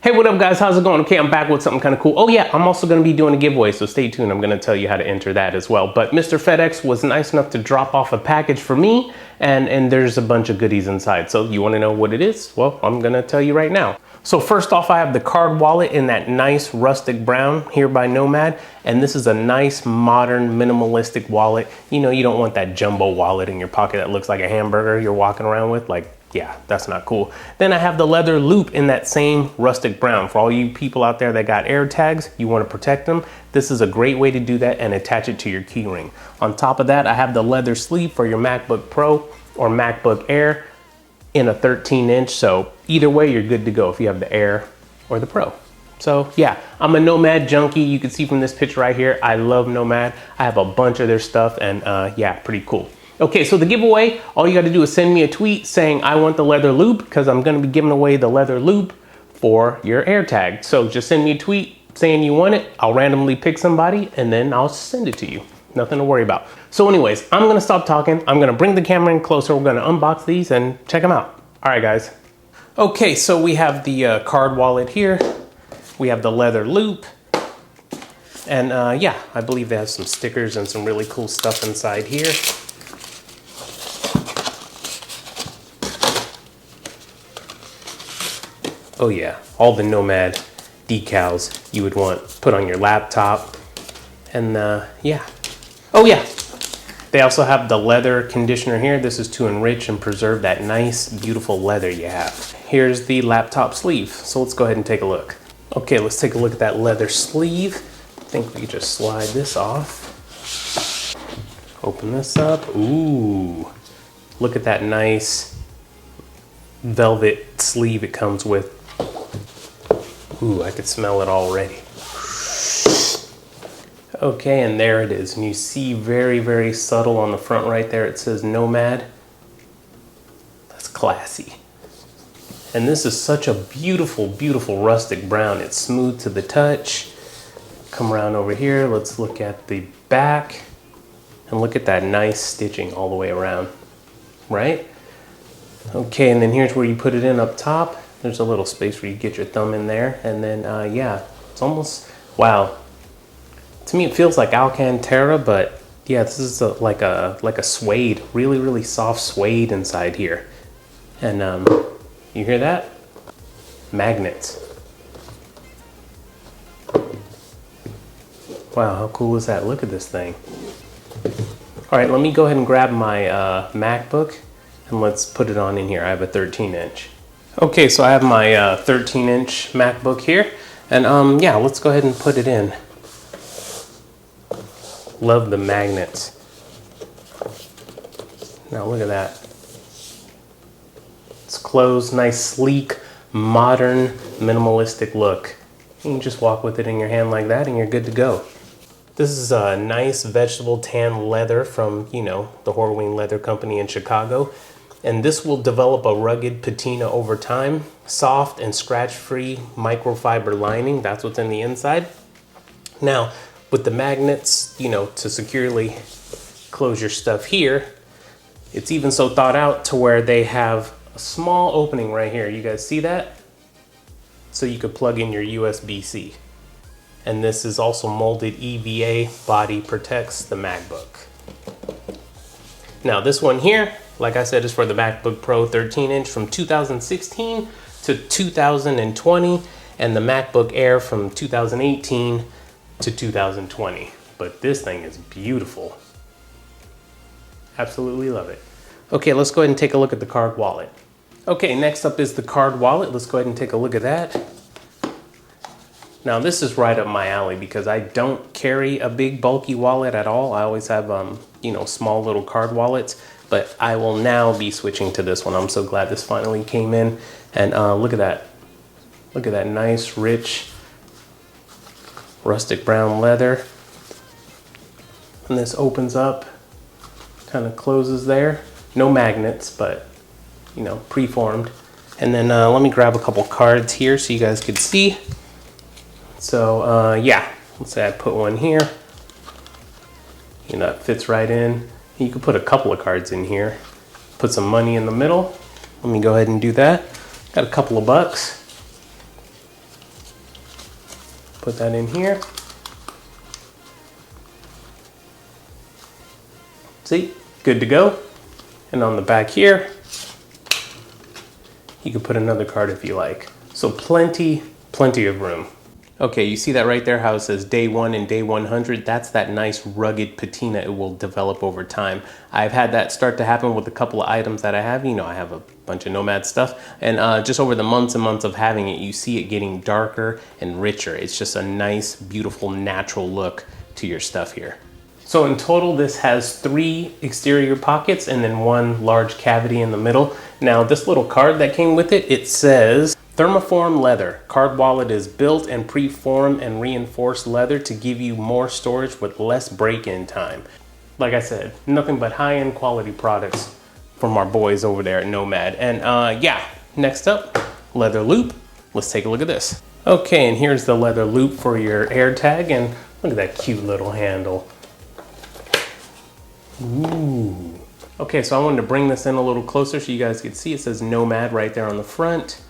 Hey, what up guys, how's it going? Okay, I'm back with something kind of cool. Oh yeah, I'm also going to be doing a giveaway, so stay tuned. I'm going to tell you how to enter that as well. But Mr. FedEx was nice enough to drop off a package for me, and there's a bunch of goodies inside. So you want to know what it is? Well, I'm going to tell you right now. So first off, I have the card wallet in that nice rustic brown here by Nomad. And this is a nice, modern, minimalistic wallet. You know, you don't want that jumbo wallet in your pocket that looks like a hamburger you're walking around with. Like, yeah, that's not cool. Then I have the leather loop in that same rustic brown. For all you people out there that got AirTags, you want to protect them, this is a great way to do that and attach it to your key ring. On top of that, I have the leather sleeve for your MacBook Pro or MacBook Air in a 13-inch. So either way, you're good to go if you have the Air or the Pro. So yeah, I'm a Nomad junkie. You can see from this picture right here, I love Nomad. I have a bunch of their stuff and yeah, pretty cool. Okay, so the giveaway, all you gotta do is send me a tweet saying I want the leather loop, because I'm gonna be giving away the leather loop for your AirTag. So just send me a tweet saying you want it. I'll randomly pick somebody and then I'll send it to you. Nothing to worry about. So anyways, I'm gonna stop talking. I'm gonna bring the camera in closer. We're gonna unbox these and check them out. All right, guys. Okay, so we have the card wallet here. We have the leather loop. And yeah, I believe they have some stickers and some really cool stuff inside here. Oh yeah, all the Nomad decals you would want put on your laptop. And yeah. Oh yeah, they also have the leather conditioner here. This is to enrich and preserve that nice, beautiful leather you have. Here's the laptop sleeve. So let's go ahead and take a look. Okay, let's take a look at that leather sleeve. I think we can just slide this off. Open this up. Ooh, look at that nice velvet sleeve it comes with. Ooh, I could smell it already. Okay, and there it is. And you see very, very subtle on the front right there, it says Nomad. That's classy. And this is such a beautiful, beautiful rustic brown. It's smooth to the touch. Come around over here, let's look at the back. And look at that nice stitching all the way around, right? Okay, and then here's where you put it in up top. There's a little space where you get your thumb in there. And then, yeah, it's almost, wow. To me, it feels like Alcantara, but yeah, this is like a suede, really, really soft suede inside here. And you hear that? Magnets. Wow, how cool is that? Look at this thing. All right, let me go ahead and grab my MacBook and let's put it on in here. I have a 13-inch. Okay, so I have my 13-inch MacBook here, and yeah, let's go ahead and put it in. Love the magnets. Now look at that. It's closed, nice, sleek, modern, minimalistic look. You can just walk with it in your hand like that and you're good to go. This is a nice vegetable tan leather from, you know, the Horween Leather Company in Chicago. And this will develop a rugged patina over time. Soft and scratch-free microfiber lining. That's what's in the inside. Now, with the magnets, you know, to securely close your stuff here, it's even so thought out to where they have a small opening right here. You guys see that? So you could plug in your USB-C. And this is also molded EVA body, protects the MacBook. Now this one here, like I said, is for the MacBook Pro 13-inch from 2016 to 2020, and the MacBook Air from 2018 to 2020. But this thing is beautiful. Absolutely love it. Okay, let's go ahead and take a look at the card wallet. Okay, next up is the card wallet. Let's go ahead and take a look at that. Now this is right up my alley because I don't carry a big bulky wallet at all. I always have, you know, small little card wallets, but I will now be switching to this one. I'm so glad this finally came in. And look at that. Look at that nice, rich, rustic brown leather. And this opens up, kind of closes there. No magnets, but, you know, preformed. And then let me grab a couple cards here so you guys could see. So yeah, let's say I put one here. You know, it fits right in. You could put a couple of cards in here. Put some money in the middle. Let me go ahead and do that. Got a couple of bucks. Put that in here. See, good to go. And on the back here, you can put another card if you like. So plenty of room. Okay, you see that right there, how it says day 1 and day 100? That's that nice rugged patina it will develop over time. I've had that start to happen with a couple of items that I have. You know, I have a bunch of Nomad stuff. And just over the months and months of having it, you see it getting darker and richer. It's just a nice, beautiful, natural look to your stuff here. So in total, this has 3 exterior pockets and then 1 large cavity in the middle. Now, this little card that came with it, it says, Thermoform leather. Card wallet is built and pre-formed and reinforced leather to give you more storage with less break-in time. Like I said, nothing but high-end quality products from our boys over there at Nomad. And yeah, next up, leather loop. Let's take a look at this. Okay, and here's the leather loop for your AirTag, and look at that cute little handle. Ooh. Okay, so I wanted to bring this in a little closer so you guys could see. It says Nomad right there on the front.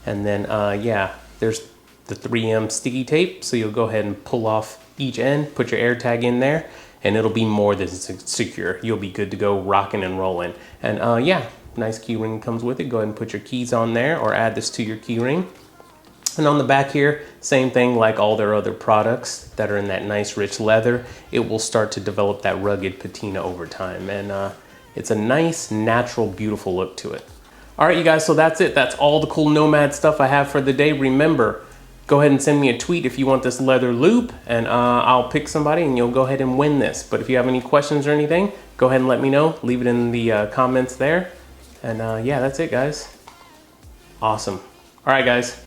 And then, yeah, there's the 3M sticky tape. So you'll go ahead and pull off each end, put your AirTag in there, and it'll be more than secure. You'll be good to go rocking and rolling. And yeah, nice key ring comes with it. Go ahead and put your keys on there or add this to your key ring. And on the back here, same thing like all their other products that are in that nice rich leather. It will start to develop that rugged patina over time. And it's a nice, natural, beautiful look to it. All right, you guys, so that's it. That's all the cool Nomad stuff I have for the day. Remember, go ahead and send me a tweet if you want this leather loop, and I'll pick somebody and you'll go ahead and win this. But if you have any questions or anything, go ahead and let me know. Leave it in the comments there. And yeah, that's it, guys. Awesome. All right, guys.